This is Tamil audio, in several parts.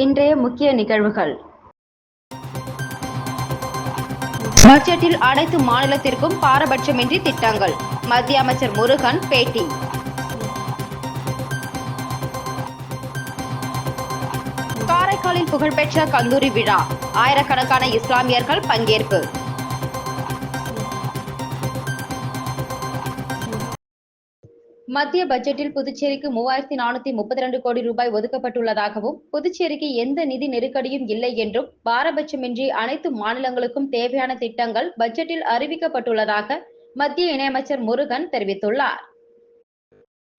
இன்றைய முக்கிய நிகழ்வுகள். பட்ஜெட்டில் அனைத்து மாநிலத்திற்கும் பாரபட்சமின்றி திட்டங்கள். மத்திய அமைச்சர் முருகன் பேட்டி. காரைக்காலில் புகழ்பெற்ற கந்தூரி விழா, ஆயிரக்கணக்கான இஸ்லாமியர்கள் பங்கேற்பு. மத்திய பட்ஜெட்டில் புதுச்சேரிக்கு 3432 கோடி ரூபாய் ஒதுக்கப்பட்டுள்ளதாகவும், புதுச்சேரிக்கு எந்த நிதி நெருக்கடியும் இல்லை என்றும், பாரபட்சமின்றி அனைத்து மாநிலங்களுக்கும் தேவையான திட்டங்கள் பட்ஜெட்டில் அறிவிக்கப்பட்டுள்ளதாக மத்திய இணையமைச்சர் முருகன் தெரிவித்துள்ளார்.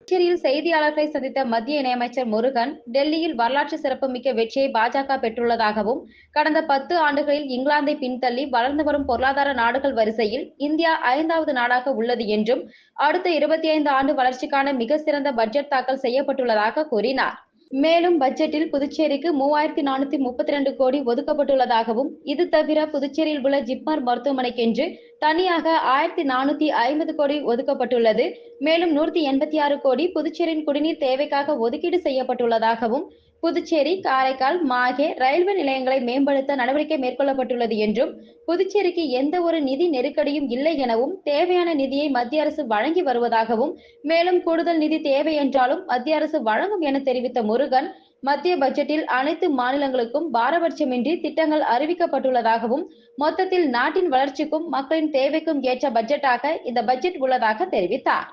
புதுச்சேரியில் செய்தியாளர்களை சந்தித்த மத்திய இணையமைச்சர் முருகன், டெல்லியில் வரலாற்று சிறப்புமிக்க வெற்றியை பாஜக பெற்றுள்ளதாகவும், கடந்த 10 ஆண்டுகளில் இங்கிலாந்தை பின்தள்ளி வளர்ந்து வரும் பொருளாதார நாடுகள் வரிசையில் இந்தியா 5வது நாடாக உள்ளது என்றும், அடுத்த 25 ஆண்டு வளர்ச்சிக்கான மிக சிறந்த பட்ஜெட் தாக்கல் செய்யப்பட்டுள்ளதாக கூறினார். மேலும் பட்ஜெட்டில் புதுச்சேரிக்கு 3432 கோடி ஒதுக்கப்பட்டுள்ளதாகவும், இது தவிர புதுச்சேரியில் உள்ள ஜிப்மர் மருத்துவமனைக்கென்று தனியாக 1450 கோடி ஒதுக்கப்பட்டுள்ளது. மேலும் 186 கோடி புதுச்சேரியின் குடிநீர் தேவைக்காக ஒதுக்கீடு செய்யப்பட்டுள்ளதாகவும், புதுச்சேரி, காரைக்கால், மாஹே ரயில்வே நிலையங்களை மேம்படுத்த நடவடிக்கை மேற்கொள்ளப்பட்டுள்ளது என்றும், புதுச்சேரிக்கு எந்த ஒரு நிதி நெருக்கடியும் இல்லை எனவும், தேவையான நிதியை மத்திய அரசு வழங்கி வருவதாகவும், மேலும் கூடுதல் நிதி தேவை என்றாலும் மத்திய அரசு வழங்கும் என தெரிவித்த முருகன், மத்திய பட்ஜெட்டில் அனைத்து மாநிலங்களுக்கும் பாரபட்சமின்றி திட்டங்கள் அறிவிக்கப்பட்டுள்ளதாகவும், மொத்தத்தில் நாட்டின் வளர்ச்சிக்கும் மக்களின் தேவைக்கும் ஏற்ற பட்ஜெட்டாக இந்த பட்ஜெட் உள்ளதாக தெரிவித்தார்.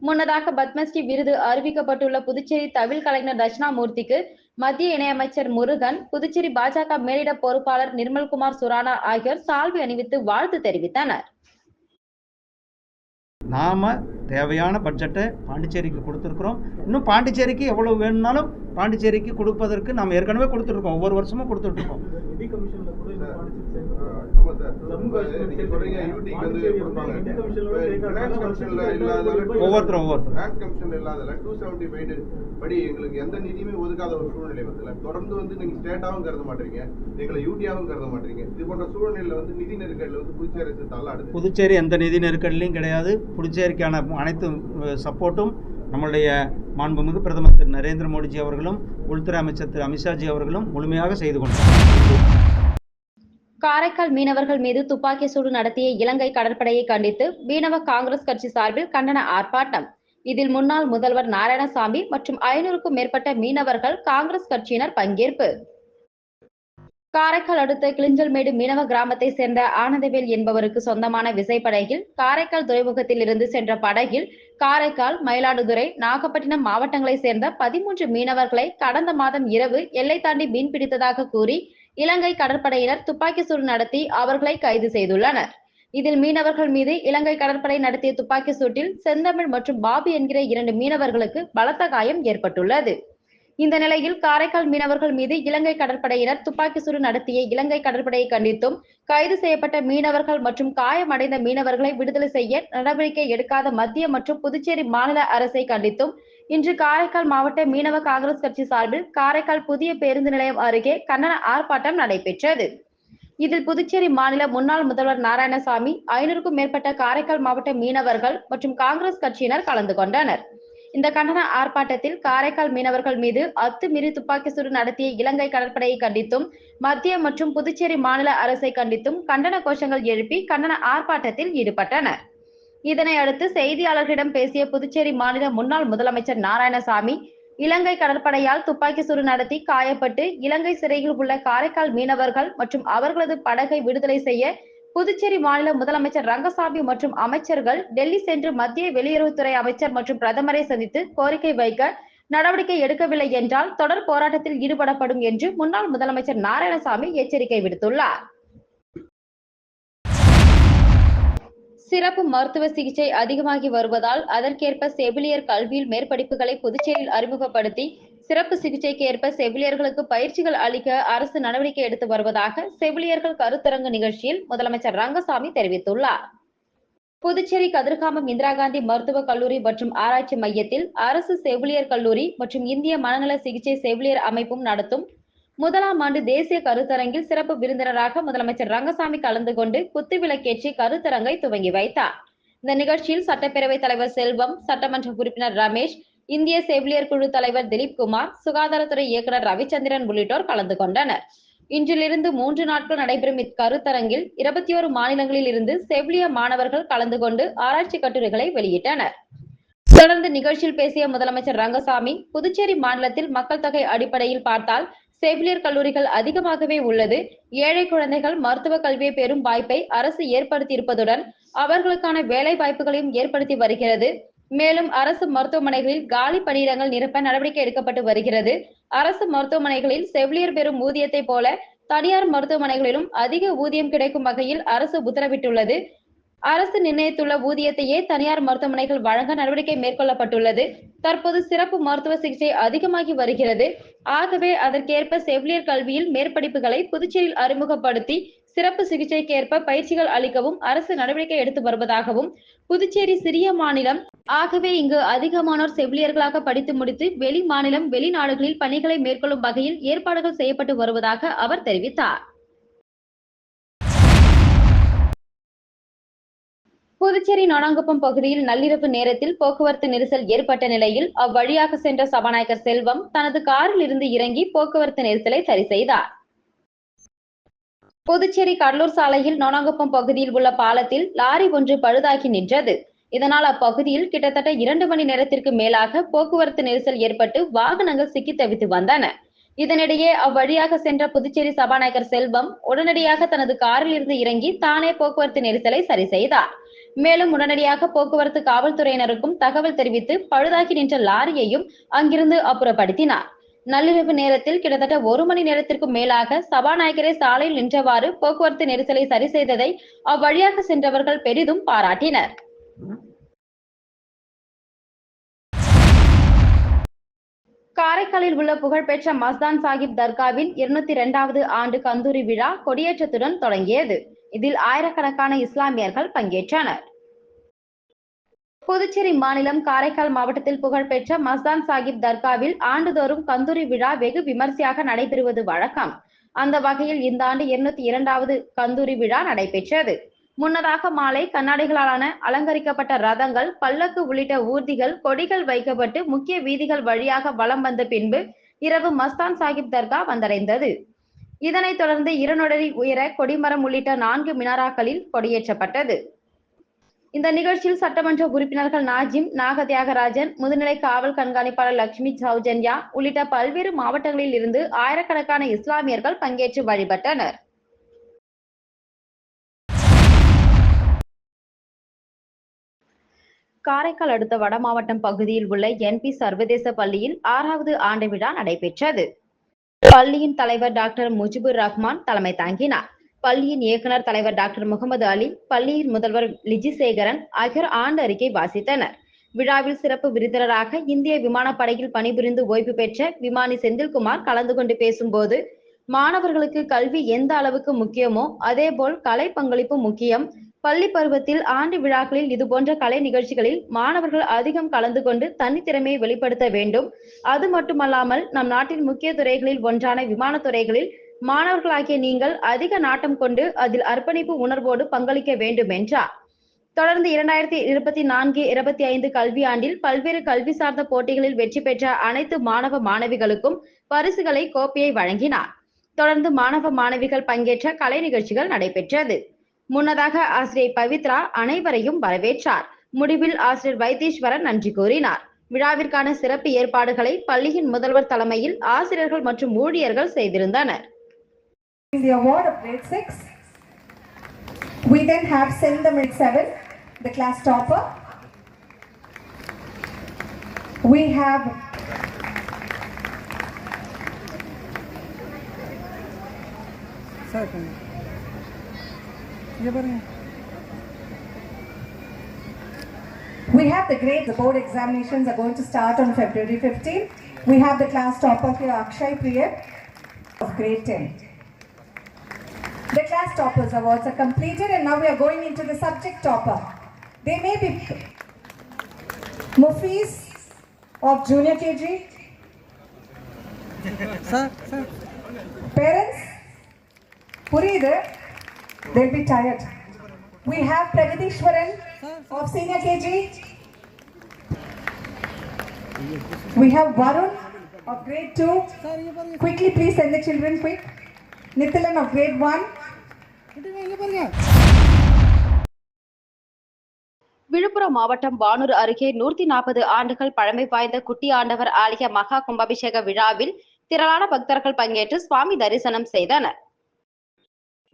முன்னதாக பத்மஸ்ரீ விருது அறிவிக்கப்பட்டுள்ள புதுச்சேரி தவில் கலைஞர் தட்சிணாமூர்த்திக்கு மத்திய இணையமைச்சர் முருகன், புதுச்சேரி பாஜக மேலிட பொறுப்பாளர் நிர்மல்குமார் சுரானா ஆகியோர் சால்வை அணிவித்து வாழ்த்து தெரிவித்தனர். நாம தேவையான பட்ஜெட்டை பாண்டிச்சேரிக்கு கொடுத்துருக்குறோம். இன்னும் பாண்டிச்சேரிக்கு எவ்வளவு வேணும்னாலும் பாண்டிச்சேரிக்கு கொடுப்பதற்கு நாம் ஏற்கனவே கொடுத்துருக்கோம். ஒவ்வொரு வருஷமும் கொடுத்துட்ருக்கோம். படி எங்களுக்கு எந்த நிதியுமே ஒதுக்காத ஒரு சூழ்நிலை வந்து தொடர்ந்து வந்து நீங்க ஸ்டேட்டாவும் கருத மாட்டீங்க, எங்களை யூடியாவும் கருத மாட்டீங்க. இது போன்ற சூழ்நிலையில வந்து நிதி நெருக்கடியில் வந்து புதுச்சேரி அரசு தள்ளாடுது. புதுச்சேரி எந்த நிதி நெருக்கடிலையும் கிடையாது. புதுச்சேரிக்கான அனைத்து சப்போர்ட்டும் நம்மளுடைய மாண்புமிகு பிரதமர் திரு நரேந்திர மோடிஜி அவர்களும், உள்துறை அமைச்சர் திரு அமித்ஷாஜி அவர்களும் முழுமையாக செய்து கொண்டார். காரைக்கால் மீனவர்கள் மீது துப்பாக்கி சூடு நடத்திய இலங்கை கடற்படையை கண்டித்து மீனவ காங்கிரஸ் கட்சி சார்பில் கண்டன ஆர்ப்பாட்டம். இதில் முன்னாள் முதல்வர் நாராயணசாமி மற்றும் 500க்கும் மேற்பட்ட மீனவர்கள் காங்கிரஸ் கட்சியினர் பங்கேற்பு. காரைக்கால் அடுத்த கிளிஞ்சல்மேடு மீனவ கிராமத்தை சேர்ந்த ஆனந்தவேல் என்பவருக்கு சொந்தமான விசைப்படகில் காரைக்கால் துறைமுகத்தில் இருந்து சென்ற படகில் காரைக்கால், மயிலாடுதுறை, நாகப்பட்டினம் மாவட்டங்களை சேர்ந்த 13 மீனவர்களை கடந்த மாதம் இரவு எல்லை தாண்டி மீன் பிடித்ததாக கூறி இலங்கை கடற்படையினர் துப்பாக்கி சூடு நடத்தி அவர்களை கைது செய்துள்ளனர். இதில் மீனவர்கள் மீது இலங்கை கடற்படை நடத்திய துப்பாக்கி சூட்டில் செந்தமிழ் மற்றும் பாபு என்கிற 2 மீனவர்களுக்கு பலத்த காயம் ஏற்பட்டுள்ளது. இந்த நிலையில் காரைக்கால் மீனவர்கள் மீது இலங்கை கடற்படையினர் துப்பாக்கி சூடு நடத்திய இலங்கை கடற்படையை கண்டித்தும், கைது செய்யப்பட்ட மீனவர்கள் மற்றும் காயமடைந்த மீனவர்களை விடுதலை செய்ய நடவடிக்கை எடுக்காத மத்திய மற்றும் புதுச்சேரி மாநில அரசை கண்டித்தும் இன்று காரைக்கால் மாவட்ட மீனவ காங்கிரஸ் கட்சி சார்பில் காரைக்கால் புதிய பேருந்து நிலையம் அருகே கண்டன ஆர்ப்பாட்டம் நடைபெற்றது. இதில் புதுச்சேரி மாநில முன்னாள் முதல்வர் நாராயணசாமி, 500க்கும் மேற்பட்ட காரைக்கால் மாவட்ட மீனவர்கள் மற்றும் காங்கிரஸ் கட்சியினர் கலந்து கொண்டனர். இந்த கண்டன ஆர்ப்பாட்டத்தில் காரைக்கால் மீனவர்கள் மீது அத்துமீறி துப்பாக்கி சூடு நடத்திய இலங்கை கடற்படையை கண்டித்தும், மத்திய மற்றும் புதுச்சேரி மாநில அரசை கண்டித்தும் கண்டன கோஷங்கள் எழுப்பி கண்டன ஆர்ப்பாட்டத்தில் ஈடுபட்டனர். இதனை அடுத்து செய்தியாளர்களிடம் பேசிய புதுச்சேரி மாநில முன்னாள் முதலமைச்சர் நாராயணசாமி, இலங்கை கடற்படையால் துப்பாக்கி சூடு நடத்தி காயப்பட்டு இலங்கை சிறையில் உள்ள காரைக்கால் மீனவர்கள் மற்றும் அவர்களது படகை விடுதலை செய்ய புதுச்சேரி மாநில முதலமைச்சர் ரங்கசாமி மற்றும் அமைச்சர்கள் டெல்லி சென்று மத்திய வெளியுறவுத்துறை அமைச்சர் மற்றும் பிரதமரை சந்தித்து கோரிக்கை வைக்க நடவடிக்கை எடுக்கவில்லை என்றால் தொடர் போராட்டத்தில் ஈடுபடப்படும் என்று முன்னாள் முதலமைச்சர் நாராயணசாமி எச்சரிக்கை விடுத்துள்ளார். சிறப்பு மருத்துவ சிகிச்சை அதிகமாகி வருவதால் அதற்கேற்ப செவிலியர் கல்வியில் மேற்படிப்புகளை புதுச்சேரியில் அறிமுகப்படுத்தி சிறப்பு சிகிச்சைக்கு ஏற்ப செவிலியர்களுக்கு பயிற்சிகள் அளிக்க அரசு நடவடிக்கை எடுத்து வருவதாக செவிலியர்கள் கருத்தரங்கு நிகழ்ச்சியில் முதலமைச்சர் ரங்கசாமி தெரிவித்துள்ளார். புதுச்சேரி கதிர்காமம் இந்திரா காந்தி மருத்துவக் கல்லூரி மற்றும் ஆராய்ச்சி மையத்தில் அரசு செவிலியர் கல்லூரி மற்றும் இந்திய மனநல சிகிச்சை செவிலியர் அமைப்பும் நடத்தும் 1ஆம் ஆண்டு தேசிய கருத்தரங்கில் சிறப்பு விருந்தினராக முதலமைச்சர் ரங்கசாமி கலந்து கொண்டு குத்துவிளக்கேற்றி கருத்தரங்கை துவங்கி வைத்தார். இந்த நிகழ்ச்சியில் சட்டப்பேரவைத் தலைவர் செல்வம், சட்டமன்ற உறுப்பினர் ரமேஷ், இந்திய செவிலியர் குழு தலைவர் திலீப் குமார், சுகாதாரத்துறை இயக்குநர் ரவிச்சந்திரன் உள்ளிட்டோர் கலந்து கொண்டனர். இன்றிலிருந்து 3 நாட்கள் நடைபெறும் இக்கருத்தரங்கில் 21 மாநிலங்களில் இருந்து செவிலியர் மாணவர்கள் கலந்து கொண்டு ஆராய்ச்சி கட்டுரைகளை வெளியிட்டனர். தொடர்ந்து நிகழ்ச்சியில் பேசிய முதலமைச்சர் ரங்கசாமி, புதுச்சேரி மாநிலத்தில் மக்கள் தொகை அடிப்படையில் பார்த்தால் செவிலியர் கல்லூரிகள் அதிகமாகவே உள்ளது. ஏழை குழந்தைகள் மருத்துவ கல்வியை பெறும் வாய்ப்பை அரசு ஏற்படுத்தியிருப்பதுடன் அவர்களுக்கான வேலை வாய்ப்புகளையும் ஏற்படுத்தி வருகிறது. மேலும் அரசு மருத்துவமனைகளில் காலி பணியிடங்கள் நிரப்ப நடவடிக்கை எடுக்கப்பட்டு வருகிறது. அரசு மருத்துவமனைகளில் செவிலியர் பெறும் ஊதியத்தை போல தனியார் மருத்துவமனைகளிலும் அதிக ஊதியம் கிடைக்கும் வகையில் அரசு உத்தரவிட்டுள்ளது. அரசு நிர்ணயித்துள்ள ஊதியத்தையே தனியார் மருத்துவமனைகள் வழங்க நடவடிக்கை மேற்கொள்ளப்பட்டுள்ளது. தற்போது சிறப்பு மருத்துவ சிகிச்சை அதிகமாகி வருகிறது. ஆகவே அதற்கேற்ப செவிலியர் கல்வியில் மேற்படிப்புகளை புதுச்சேரியில் அறிமுகப்படுத்தி சிறப்பு சிகிச்சைக்கேற்ப பயிற்சிகள் அளிக்கவும் அரசு நடவடிக்கை எடுத்து வருவதாகவும், புதுச்சேரி சிறிய மாநிலம், ஆகவே இங்கு அதிகமானோர் செவிலியர்களாக படித்து முடித்து வெளி மாநிலம், வெளிநாடுகளில் பணிகளை மேற்கொள்ளும் வகையில் ஏற்பாடுகள் செய்யப்பட்டு வருவதாக அவர் தெரிவித்தார். புதுச்சேரி நோனாங்குப்பம் பகுதியில் நள்ளிரவு நேரத்தில் போக்குவரத்து நெரிசல் ஏற்பட்ட நிலையில் அவ்வழியாக சென்ற சபாநாயகர் செல்வம் தனது காரில் இருந்து இறங்கி போக்குவரத்து நெரிசலை சரி செய்தார். புதுச்சேரி கடலூர் சாலையில் நோனாங்குப்பம் பகுதியில் உள்ள பாலத்தில் லாரி ஒன்று பழுதாகி நின்றது. இதனால் அப்பகுதியில் கிட்டத்தட்ட 2 மணி நேரத்திற்கு மேலாக போக்குவரத்து நெரிசல் ஏற்பட்டு வாகனங்கள் சிக்கி தவித்து வந்தன. இதனிடையே அவ்வழியாக சென்ற புதுச்சேரி சபாநாயகர் செல்வம் உடனடியாக தனது காரில் இருந்து இறங்கி தானே போக்குவரத்து நெரிசலை சரி செய்தார். மேலும் உடனடியாக போக்குவரத்து காவல்துறையினருக்கும் தகவல் தெரிவித்து பழுதாகி நின்ற லாரியையும் அங்கிருந்து அப்புறப்படுத்தினார். நள்ளிரவு நேரத்தில் கிட்டத்தட்ட 1 மணி நேரத்திற்கும் மேலாக சபாநாயகரை சாலையில் நின்றவாறு போக்குவரத்து நெரிசலை சரி செய்ததை அவ்வழியாக சென்றவர்கள் பெரிதும் பாராட்டினர். காரைக்காலில் உள்ள புகழ்பெற்ற மஸ்தான் சாஹிப் தர்காவின் 202வது ஆண்டு கந்தூரி விழா கொடியேற்றத்துடன் தொடங்கியது. இதில் ஆயிரக்கணக்கான இஸ்லாமியர்கள் பங்கேற்றனர். புதுச்சேரி மாநிலம் காரைக்கால் மாவட்டத்தில் புகழ்பெற்ற மஸ்தான் சாஹிப் தர்காவில் ஆண்டுதோறும் கந்தூரி விழா வெகு விமர்சையாக நடைபெறுவது வழக்கம். அந்த வகையில் இந்த ஆண்டு 202வது கந்தூரி விழா நடைபெற்றது. முன்னதாக மாலை கண்ணாடிகளாலான அலங்கரிக்கப்பட்ட ரதங்கள், பல்லக்கு உள்ளிட்ட ஊர்திகள், கொடிகள் வைக்கப்பட்டு முக்கிய வீதிகள் வழியாக வலம் வந்த பின்பு இரவு மஸ்தான் சாஹிப் தர்கா வந்தடைந்தது. இதனைத் தொடர்ந்து 2 அடி உயர கொடிமரம் உள்ளிட்ட 4 மினாராக்களில் கொடியேற்றப்பட்டது. இந்த நிகழ்ச்சியில் சட்டமன்ற உறுப்பினர்கள் நாஜிம், நாகதியாகராஜன், முதுநிலை காவல் கண்காணிப்பாளர் லட்சுமி சௌஜன்யா உள்ளிட்ட பல்வேறு மாவட்டங்களில் இருந்து ஆயிரக்கணக்கான இஸ்லாமியர்கள் பங்கேற்று வழிபட்டனர். காரைக்கால் அடுத்த வடமாவட்டம் பகுதியில் உள்ள NP சர்வதேச பள்ளியில் 6வது ஆண்டு விழா நடைபெற்றது. பள்ளியின் தலைவர் டாக்டர் முஜிபுர் ரஹ்மான் தலைமை தாங்கினார். பள்ளியின் இயக்குநர் தலைவர் டாக்டர் முகமது அலி, பள்ளியின் முதல்வர் லிஜிசேகரன் ஆகியோர் ஆண்டு அறிக்கை வாசித்தனர். விழாவில் சிறப்பு விருந்தினராக இந்திய விமானப்படையில் பணிபுரிந்து ஓய்வு பெற்ற விமானி செந்தில்குமார் கலந்து கொண்டு பேசும்போது, மாணவர்களுக்கு கல்வி எந்த அளவுக்கு முக்கியமோ அதேபோல் கலை பங்களிப்பு முக்கியம். பள்ளி பருவத்தில் ஆண்டு விழாக்களில் இதுபோன்ற கலை நிகழ்ச்சிகளில் மாணவர்கள் அதிகம் கலந்து கொண்டு தனித்திறமையை வெளிப்படுத்த வேண்டும். அது மட்டுமல்லாமல் நம் நாட்டின் முக்கிய துறைகளில் ஒன்றான விமானத்துறைகளில் மாணவர்களாகிய நீங்கள் அதிக நாட்டம் கொண்டு அதில் அர்ப்பணிப்பு உணர்வோடு பங்களிக்க வேண்டும் என்றார். தொடர்ந்து 2024-25 கல்வியாண்டில் பல்வேறு கல்வி சார்ந்த போட்டிகளில் வெற்றி பெற்ற அனைத்து மாணவ மாணவிகளுக்கும் பரிசுகளை, கோப்பையை வழங்கினார். தொடர்ந்து மாணவ மாணவிகள் பங்கேற்ற கலை நிகழ்ச்சிகள் நடைபெற்றது. முன்னதாக ஆசிரியர் பவித்ரா அனைவரையும் வரவேற்றார். முடிவில் ஆசிரியர் வைத்தீஸ்வரன் நன்றி கூறினார். விழாவிற்கான சிறப்பு ஏற்பாடுகளை பள்ளியின் முதல்வர் தலைமையில் ஆசிரியர்கள் மற்றும் ஊழியர்கள் செய்திருந்தனர். The award of grade 6. We then have Sendam grade 7, the class topper. We have the grades. The board examinations are going to start on February 15. We have the class topper here, Akshay Priya of grade 10. The class toppers awards are completed and now we are going into the subject topper. They may be Mufiz of junior KG. Sir. Parents, Puridu, they'll be tired. We have Pragadishwaran of senior KG. We have Varun of grade 2. Quickly, please send the children quick. Nithilan of grade 1. Villupuram மாவட்டம் வானூர் அருகே 140 ஆண்டுகள் பழமை வாய்ந்த குட்டி ஆண்டவர் ஆலய மகா கும்பாபிஷேக விழாவில் திரளான பக்தர்கள் பங்கேற்று சுவாமி தரிசனம் செய்தனர்.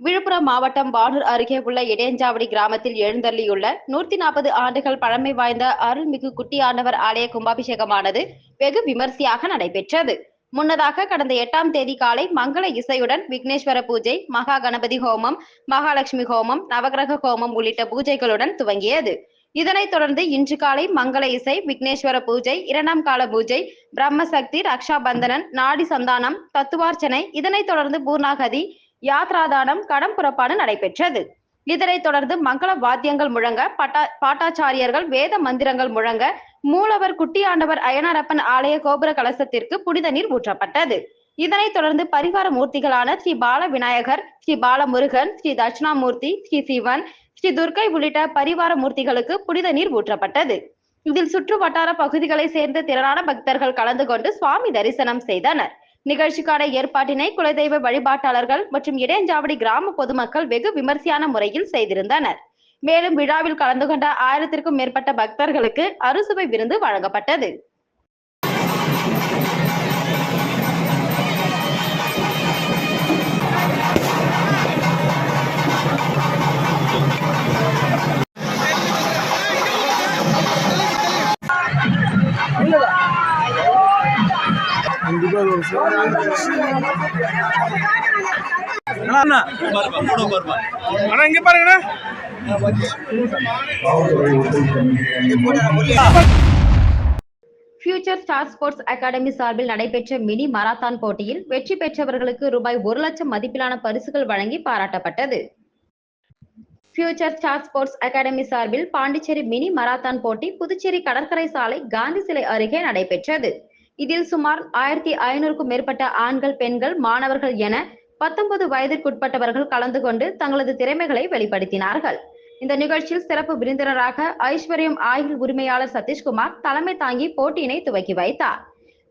விழுப்புரம் மாவட்டம் வானூர் அருகே உள்ள இடையஞ்சாவடி கிராமத்தில் எழுந்தள்ளியுள்ள 140 ஆண்டுகள் பழமை வாய்ந்த அருள்மிகு குட்டி ஆண்டவர் ஆலய கும்பாபிஷேகமானது வெகு விமர்சையாக நடைபெற்றது. முன்னதாக கடந்த 8ஆம் தேதி காலை மங்கள இசையுடன் விக்னேஸ்வர பூஜை, மகா கணபதி ஹோமம், மகாலட்சுமி ஹோமம், நவகிரக ஹோமம் உள்ளிட்ட பூஜைகளுடன் துவங்கியது. இதனைத் தொடர்ந்து இன்று காலை மங்கள இசை, விக்னேஸ்வர பூஜை, 2ஆம் கால பூஜை, பிரம்மசக்தி, ரக்ஷா பந்தனன், நாடி சந்தானம், தத்துவார்ச்சனை, இதனைத் தொடர்ந்து பூர்ணாகதி, யாத்ராதானம், கடம் புறப்பாடு நடைபெற்றது. இதனைத் தொடர்ந்து மங்கள வாத்தியங்கள் முழங்க, பாட்டாச்சாரியர்கள் வேத மந்திரங்கள் முழங்க, மூலவர் குட்டி ஆண்டவர் அய்யனாரப்பன் ஆலய கோபுர கலசத்திற்கு புனித நீர் ஊற்றப்பட்டது. இதனைத் தொடர்ந்து பரிவார மூர்த்திகளான ஸ்ரீ பால விநாயகர், ஸ்ரீ பாலமுருகன், ஸ்ரீ தட்சிணாமூர்த்தி, ஸ்ரீ சிவன், ஸ்ரீ துர்க்கை உள்ளிட்ட பரிவார மூர்த்திகளுக்கு புனித நீர் ஊற்றப்பட்டது. இதில் சுற்று வட்டார பகுதிகளை சேர்ந்த திரளான பக்தர்கள் கலந்து கொண்டு சுவாமி தரிசனம் செய்தனர். நிகழ்ச்சிக்கான ஏற்பாட்டினை குலதெய்வ வழிபாட்டாளர்கள் மற்றும் இடையஞ்சாவடி கிராம பொதுமக்கள் வெகு விமர்சையான முறையில் செய்திருந்தனர். மேலும் விழாவில் கலந்து கொண்ட 1000க்கும் மேற்பட்ட பக்தர்களுக்கு அறுசுவை விருந்து வழங்கப்பட்டது. இங்க பாருங்க. ஃபியூச்சர் ஸ்டார் ஸ்போர்ட்ஸ் அகாடமி சார்பில் நடைபெற்ற மினி மராத்தான் போட்டியில் வெற்றி பெற்றவர்களுக்கு ரூபாய் 1 லட்சம் மதிப்பிலான பரிசுகள் வழங்கி பாராட்டப்பட்டது. ஃபியூச்சர் ஸ்டார் ஸ்போர்ட்ஸ் அகாடமி சார்பில் பாண்டிச்சேரி மினி மராத்தான் போட்டி புதுச்சேரி கடற்கரை சாலை காந்தி சிலை அருகே நடைபெற்றது. இதில் சுமார் 1500க்கும் மேற்பட்ட ஆண்கள், பெண்கள், மாணவர்கள் என 19 வயதிற்குட்பட்டவர்கள் கலந்து கொண்டு தங்களது திறமைகளை வெளிப்படுத்தினார்கள். இந்த நிகழ்ச்சியில் சிறப்பு விருந்தினராக ஐஸ்வர்யம் ஆயில் உரிமையாளர் சதீஷ்குமார் தலைமை தாங்கி போட்டியினை துவக்கி வைத்தார்.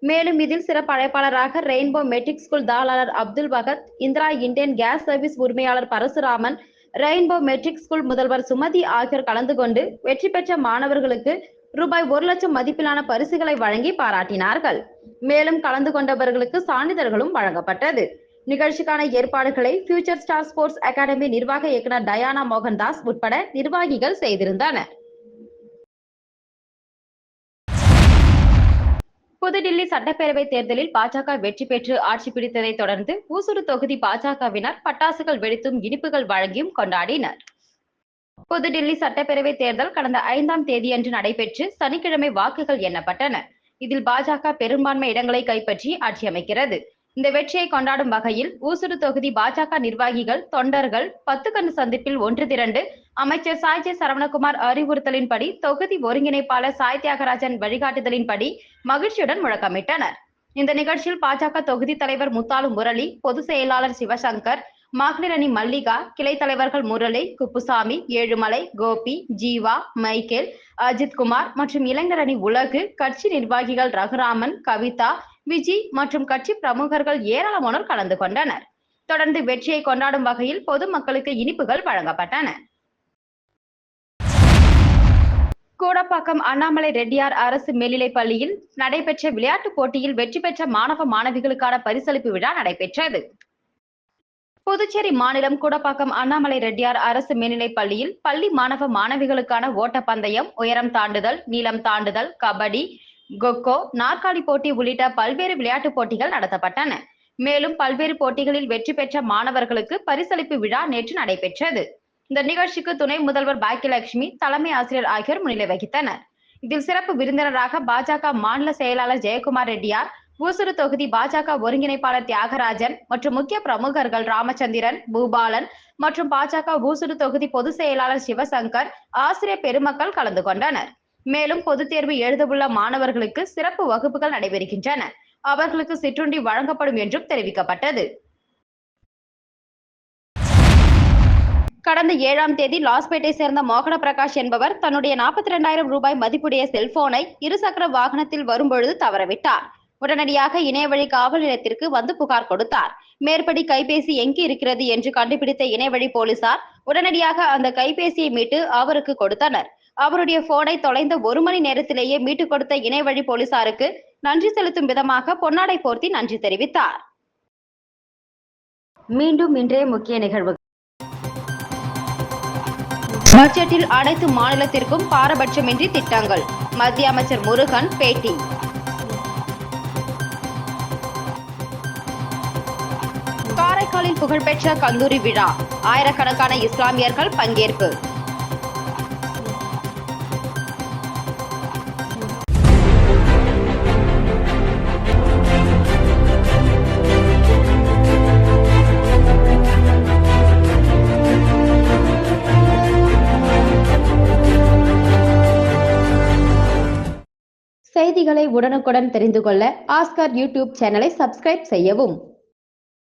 மேலும் இதில் சிறப்பு அழைப்பாளராக ரெயின்போ மெட்ரிக் ஸ்கூல் தாளாளர் Abdul Bhagat, Indira Indian case service உரிமையாளர் பரசுராமன், ரெயின்போ மெட்ரிக் ஸ்கூல் முதல்வர் சுமதி ஆகியோர் கலந்து கொண்டு வெற்றி பெற்ற மாணவர்களுக்கு ரூபாய் 1 லட்சம் மதிப்பிலான பரிசுகளை வழங்கி பாராட்டினார்கள். மேலும் கலந்து கொண்டவர்களுக்கு சான்றிதழ்களும் வழங்கப்பட்டது. நிகழ்ச்சிக்கான ஏற்பாடுகளை ஃபியூச்சர் ஸ்டார் ஸ்போர்ட்ஸ் அகாடமி நிர்வாக இயக்குனர் டயானா மோகன்தாஸ் உட்பட நிர்வாகிகள் செய்திருந்தனர். புதுடில்லி சட்டப்பேரவை தேர்தலில் பாஜக வெற்றி பெற்று ஆட்சி பிடித்ததை தொடர்ந்து ஊசுடு தொகுதி பாஜகவினர் பட்டாசுகள் வெடித்தும் இனிப்புகள் வழங்கியும் கொண்டாடினர். புதுடில்லி சட்டப்பேரவை தேர்தல் கடந்த 5ஆம் தேதியன்று நடைபெற்று சனிக்கிழமை வாக்குகள் எண்ணப்பட்டன. இதில் பாஜக பெரும்பான்மை இடங்களை கைப்பற்றி ஆட்சி அமைக்கிறது. இந்த வெற்றியை கொண்டாடும் வகையில் ஊசுடு தொகுதி பாஜக நிர்வாகிகள், தொண்டர்கள் 10 கண்ணு சந்திப்பில் ஒன்று திரண்டு அமைச்சர் சாய் சரவணகுமார் அறிவுறுத்தலின்படி, தொகுதி ஒருங்கிணைப்பாளர் சாய் தியாகராஜன் வழிகாட்டுதலின்படி மகிழ்ச்சியுடன் முழக்கமிட்டனர். இந்த நிகழ்ச்சியில் பாஜக தொகுதி தலைவர் முத்தாலு முரளி, பொதுச் செயலாளர் சிவசங்கர், மகளிர் அணி மல்லிகா, கிளை தலைவர்கள் முரளி, குப்புசாமி, ஏழுமலை, கோபி, ஜீவா, மைக்கேல், அஜித்குமார் மற்றும் இளைஞர் அணி உலகு கட்சி நிர்வாகிகள் ரகுராமன், கவிதா, விஜி மற்றும் கட்சி பிரமுகர்கள் ஏராளமானோர் கலந்து கொண்டனர். தொடர்ந்து வெற்றியை கொண்டாடும் வகையில் பொதுமக்களுக்கு இனிப்புகள் வழங்கப்பட்டன. கூடப்பாக்கம் அண்ணாமலை ரெட்டியார் அரசு மேல்நிலைப் பள்ளியில் நடைபெற்ற விளையாட்டுப் போட்டியில் வெற்றி பெற்ற மாணவ மாணவிகளுக்கான பரிசளிப்பு விழா நடைபெற்றது. புதுச்சேரி மாநிலம் கூடப்பாக்கம் அண்ணாமலை ரெட்டியார் அரசு மேல்நிலைப் பள்ளியில் பள்ளி மாணவ மாணவிகளுக்கான ஓட்டப்பந்தயம், உயரம் தாண்டுதல், நீளம் தாண்டுதல், கபடி, கொக்கோ, நாற்காலி போட்டி உள்ளிட்ட பல்வேறு விளையாட்டுப் போட்டிகள் நடத்தப்பட்டன. மேலும் பல்வேறு போட்டிகளில் வெற்றி பெற்ற மாணவர்களுக்கு பரிசளிப்பு விழா நேற்று நடைபெற்றது. இந்த நிகழ்ச்சிக்கு துணை முதல்வர் பாக்கியலட்சுமி, தலைமை ஆசிரியர் ஆகியோர் முன்னிலை வகித்தனர். இதில் சிறப்பு விருந்தினராக பாஜக மாநில செயலாளர் ஜெயக்குமார் ரெட்டியார், ஊசுடு தொகுதி பாஜக ஒருங்கிணைப்பாளர் தியாகராஜன் மற்றும் முக்கிய பிரமுகர்கள் ராமச்சந்திரன், பூபாலன் மற்றும் பாஜக ஊசுடு தொகுதி பொதுச் செயலாளர் சிவசங்கர், ஆசிரியர் பெருமக்கள் கலந்து கொண்டனர். மேலும் பொதுத் தேர்வு எழுதவுள்ள மாணவர்களுக்கு சிறப்பு வகுப்புகள் நடைபெறுகின்றன. அவர்களுக்கு சிற்றுண்டி வழங்கப்படும் என்றும் தெரிவிக்கப்பட்டது. கடந்த 7ஆம் தேதி லாஸ்பேட்டை சேர்ந்த மோகன பிரகாஷ் என்பவர் தன்னுடைய 42,000 ரூபாய் மதிப்புடைய செல்போனை இருசக்கர வாகனத்தில் வரும்பொழுது தவறவிட்டார். உடனடியாக இணையவழி காவல் நிலையத்திற்கு வந்து புகார் கொடுத்தார். மேற்படி கைபேசி எங்கு இருக்கிறது என்று கண்டுபிடித்த இணையவழி போலீசார் உடனடியாக அந்த கைபேசியை மீட்டு அவருக்கு கொடுத்தனர். அவருடைய போனை தொலைந்த 1 மணி நேரத்திலேயே மீட்டுக் கொடுத்த இணையவழி போலீசாருக்கு நன்றி செலுத்தும் விதமாக பொன்னாடை போர்த்தி நன்றி தெரிவித்தார். மீண்டும் இன்றைய முக்கிய நிகழ்வு. பட்ஜெட்டில் அனைத்து மாநிலத்திற்கும் பாரபட்சமின்றி திட்டங்கள். மத்திய அமைச்சர் முருகன் பேட்டி. காரைக்காலில் புகழ்பெற்ற கந்தூரி விழா. ஆயிரக்கணக்கான இஸ்லாமியர்கள் பங்கேற்பு. செய்திகளை உடனுக்குடன் தெரிந்து கொள்ள ஆஸ்கர் யூடியூப் சேனலை சப்ஸ்கிரைப் செய்யவும்.